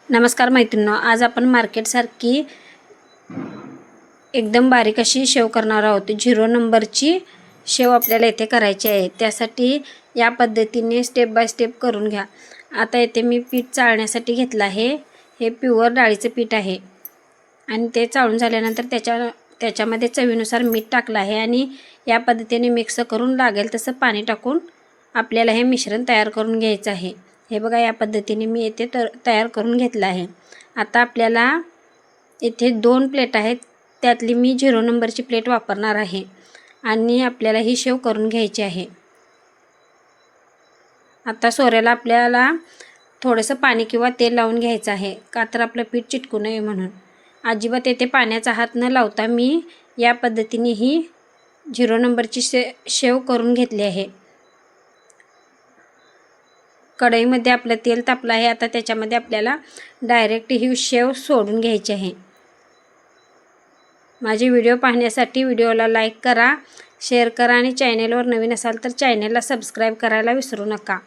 नमस्कार मैत्रिणींनो, आज आपण मार्केटसारखी एकदम बारीक अशी शेव करणार आहोत। 0 नंबरची शेव आपल्याला इथे करायची आहे। त्यासाठी या पद्धतीने स्टेप बाय स्टेप करून घ्या। आता इथे मी पीठ चाळण्यासाठी घेतलं आहे। हे प्युअर डाळीचं पीठ आहे आणि ते चाळून झाल्यानंतर त्याच्यामध्ये चवीनुसार मीठ टाकलं आहे आणि या पद्धतीने मिक्स करून लागेल तसं पाणी टाकून आपल्याला हे मिश्रण तयार करून घ्यायचं आहे। हे बघा, या पद्धतीने मी इथे तयार करून घेतलं आहे। आता आपल्याला इथे 2 प्लेट आहेत, त्यातली मी 0 नंबरची प्लेट वापरणार आहे आणि आपल्याला ही शेव करून घ्यायची आहे। आता सोऱ्याला आपल्याला थोडंसं पाणी किंवा तेल लावून घ्यायचं आहे, का तर आपलं पीठ चिटकू नये म्हणून। अजिबात येथे पाण्याचा हात न लावता मी या पद्धतीने ही 0 नंबरची शेव करून घेतली आहे। कढईमध्ये आपलं तेल तापलं आहे। आता त्याच्यामध्ये आपल्याला डायरेक्ट ही शेव सोडून घ्यायची आहे। माझे व्हिडिओ पाहण्यासाठी व्हिडिओला लाईक करा, शेअर करा आणि चॅनलवर नवीन असाल तर चॅनलला सबस्क्राईब करायला विसरू नका।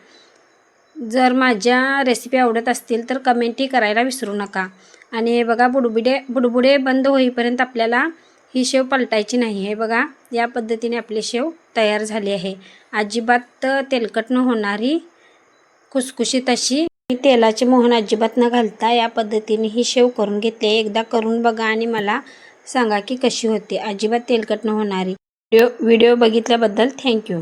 जर माझ्या रेसिपी आवडत असतील तर कमेंटही करायला विसरू नका। आणि हे बघा, बुडबुडे बंद होईपर्यंत आपल्याला ही शेव पलटायची नाही। हे बघा, या पद्धतीने आपली शेव तयार झाली आहे। अजिबात तेलकट न होणारी खुसखुशीत अशी, तेलाचे मोहन अजिबात न घालता या पद्धतीने ही शेव करून घेतली। एकदा करून बघा आणि मला सांगा की कशी होते। अजिबात तेलकट न होणारी। व्हिडिओ बघितल्याबद्दल थँक्यू।